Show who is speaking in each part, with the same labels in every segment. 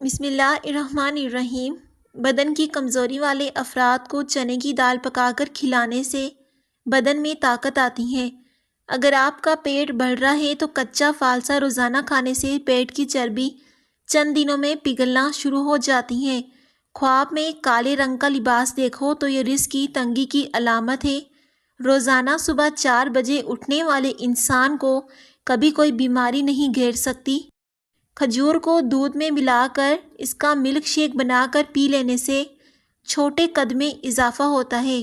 Speaker 1: بسم اللہ الرحمن الرحیم۔ بدن کی کمزوری والے افراد کو چنے کی دال پکا کر کھلانے سے بدن میں طاقت آتی ہے۔ اگر آپ کا پیٹ بڑھ رہا ہے تو کچا فالسا روزانہ کھانے سے پیٹ کی چربی چند دنوں میں پگھلنا شروع ہو جاتی ہے۔ خواب میں کالے رنگ کا لباس دیکھو تو یہ رزق کی تنگی کی علامت ہے۔ روزانہ صبح 4 بجے اٹھنے والے انسان کو کبھی کوئی بیماری نہیں گھیر سکتی۔ کھجور کو دودھ میں ملا کر اس کا ملک شیک بنا کر پی لینے سے چھوٹے قد میں اضافہ ہوتا ہے۔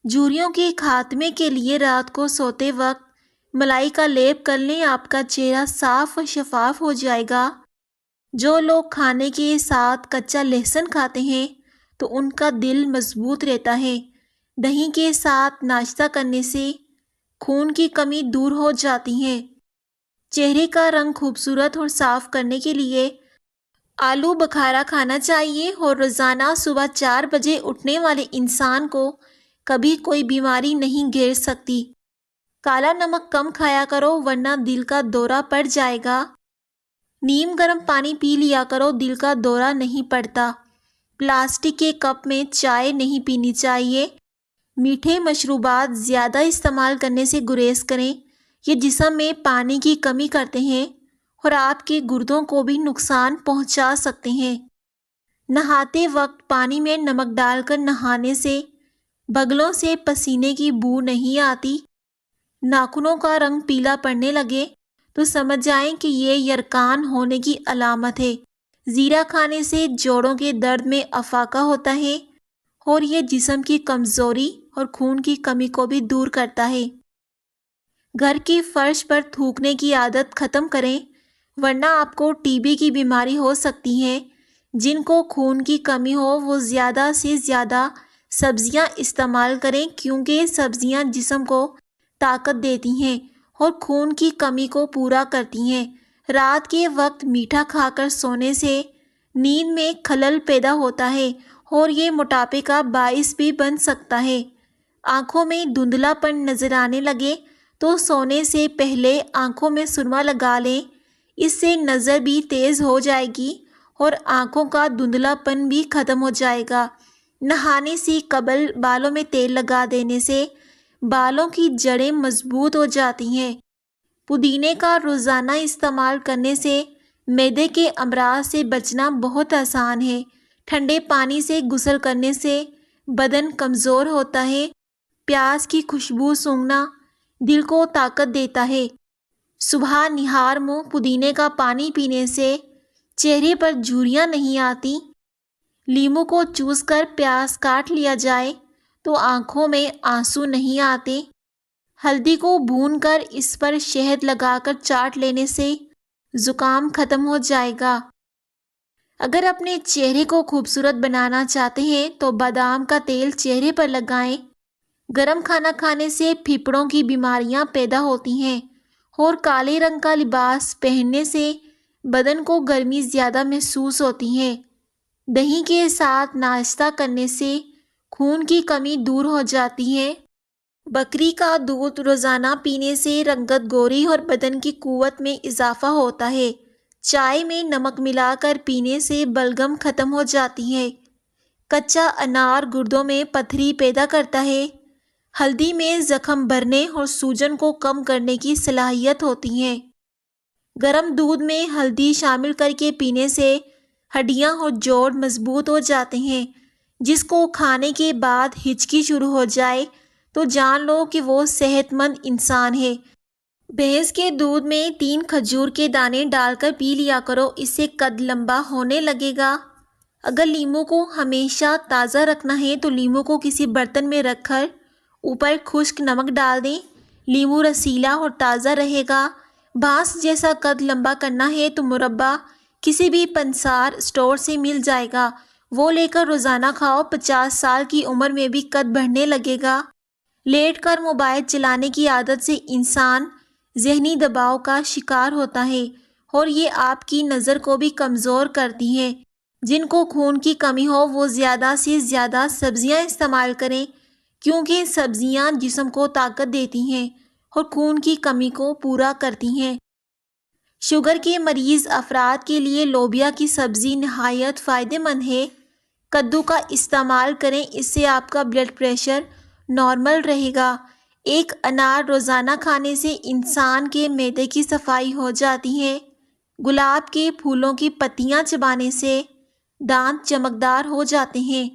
Speaker 1: جھریوں کے خاتمے کے لیے رات کو سوتے وقت ملائی کا لیپ کر لیں، آپ کا چہرہ صاف و شفاف ہو جائے گا۔ جو لوگ کھانے کے ساتھ کچا لہسن کھاتے ہیں تو ان کا دل مضبوط رہتا ہے۔ دہی کے ساتھ ناشتہ کرنے سے خون کی کمی دور ہو جاتی ہے۔ چہرے کا رنگ خوبصورت اور صاف کرنے کے لیے آلو بخارا کھانا چاہیے، اور روزانہ صبح 4 بجے اٹھنے والے انسان کو کبھی کوئی بیماری نہیں گھیر سکتی۔ کالا نمک کم کھایا کرو ورنہ دل کا دورہ پڑ جائے گا۔ نیم گرم پانی پی لیا کرو، دل کا دورہ نہیں پڑتا۔ پلاسٹک کے کپ میں چائے نہیں پینی چاہیے۔ میٹھے مشروبات زیادہ استعمال کرنے سے گریز کریں، یہ جسم میں پانی کی کمی کرتے ہیں اور آپ کے گردوں کو بھی نقصان پہنچا سکتے ہیں۔ نہاتے وقت پانی میں نمک ڈال کر نہانے سے بغلوں سے پسینے کی بو نہیں آتی۔ ناخنوں کا رنگ پیلا پڑنے لگے تو سمجھ جائیں کہ یہ یرقان ہونے کی علامت ہے۔ زیرہ کھانے سے جوڑوں کے درد میں افاقہ ہوتا ہے اور یہ جسم کی کمزوری اور خون کی کمی کو بھی دور کرتا ہے۔ گھر کے فرش پر تھوکنے کی عادت ختم کریں ورنہ آپ کو ٹی بی کی بیماری ہو سکتی ہے۔ جن کو خون کی کمی ہو وہ زیادہ سے زیادہ سبزیاں استعمال کریں، کیونکہ سبزیاں جسم کو طاقت دیتی ہیں اور خون کی کمی کو پورا کرتی ہیں۔ رات کے وقت میٹھا کھا کر سونے سے نیند میں خلل پیدا ہوتا ہے اور یہ موٹاپے کا باعث بھی بن سکتا ہے۔ آنکھوں میں دھندلا پن نظر آنے لگے تو سونے سے پہلے آنکھوں میں سرما لگا لیں، اس سے نظر بھی تیز ہو جائے گی اور آنکھوں کا دھندلا پن بھی ختم ہو جائے گا۔ نہانے سے قبل بالوں میں تیل لگا دینے سے بالوں کی جڑیں مضبوط ہو جاتی ہیں۔ پودینے کا روزانہ استعمال کرنے سے معدے کے امراض سے بچنا بہت آسان ہے۔ ٹھنڈے پانی سے غسل کرنے سے بدن کمزور ہوتا ہے۔ پیاز کی خوشبو سونگھنا دل کو طاقت دیتا ہے۔ صبح نہار منہ پودینے کا پانی پینے سے چہرے پر جھریاں نہیں آتی۔ لیموں کو چوس کر پیاز کاٹ لیا جائے تو آنکھوں میں آنسو نہیں آتے۔ ہلدی کو بھون کر اس پر شہد لگا کر چاٹ لینے سے زکام ختم ہو جائے گا۔ اگر اپنے چہرے کو خوبصورت بنانا چاہتے ہیں تو بادام کا تیل چہرے پر لگائیں۔ گرم کھانا کھانے سے پھیپھڑوں کی بیماریاں پیدا ہوتی ہیں اور کالے رنگ کا لباس پہننے سے بدن کو گرمی زیادہ محسوس ہوتی ہے۔ دہی کے ساتھ ناشتہ کرنے سے خون کی کمی دور ہو جاتی ہے۔ بکری کا دودھ روزانہ پینے سے رنگت گوری اور بدن کی قوت میں اضافہ ہوتا ہے۔ چائے میں نمک ملا کر پینے سے بلغم ختم ہو جاتی ہے۔ کچا انار گردوں میں پتھری پیدا کرتا ہے۔ ہلدی میں زخم بھرنے اور سوجن کو کم کرنے کی صلاحیت ہوتی ہے۔ گرم دودھ میں ہلدی شامل کر کے پینے سے ہڈیاں اور جوڑ مضبوط ہو جاتے ہیں۔ جس کو کھانے کے بعد ہچکی شروع ہو جائے تو جان لو کہ وہ صحت مند انسان ہے۔ بھینس کے دودھ میں 3 کھجور کے دانے ڈال کر پی لیا کرو، اس سے قد لمبا ہونے لگے گا۔ اگر لیموں کو ہمیشہ تازہ رکھنا ہے تو لیموں کو کسی برتن میں رکھ کر اوپر خشک نمک ڈال دیں، لیموں رسیلا اور تازہ رہے گا۔ بانس جیسا قد لمبا کرنا ہے تو مربع کسی بھی پنسار اسٹور سے مل جائے گا، وہ لے کر روزانہ کھاؤ، 50 سال کی عمر میں بھی قد بڑھنے لگے گا۔ لیٹ کر موبائل چلانے کی عادت سے انسان ذہنی دباؤ کا شکار ہوتا ہے اور یہ آپ کی نظر کو بھی کمزور کرتی ہے۔ جن کو خون کی کمی ہو وہ زیادہ سے زیادہ سبزیاں استعمال کریں، کیونکہ سبزیاں جسم کو طاقت دیتی ہیں اور خون کی کمی کو پورا کرتی ہیں۔ شوگر کے مریض افراد کے لیے لوبیا کی سبزی نہایت فائدہ مند ہے۔ کدو کا استعمال کریں، اس سے آپ کا بلڈ پریشر نارمل رہے گا۔ ایک انار روزانہ کھانے سے انسان کے معدے کی صفائی ہو جاتی ہے۔ گلاب کے پھولوں کی پتیاں چبانے سے دانت چمکدار ہو جاتے ہیں۔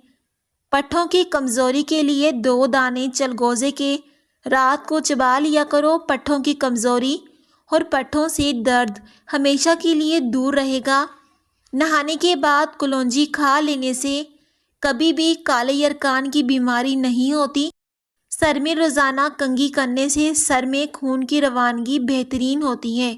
Speaker 1: پٹھوں کی کمزوری کے لیے 2 دانے چلگوزے کے رات کو چبا لیا کرو۔ پٹھوں کی کمزوری اور پٹھوں سے درد ہمیشہ کے لیے دور رہے گا۔ نہانے کے بعد کلونجی کھا لینے سے کبھی بھی کالے یرکان کی بیماری نہیں ہوتی۔ سر میں روزانہ کنگھی کرنے سے سر میں خون کی روانگی بہترین ہوتی ہے۔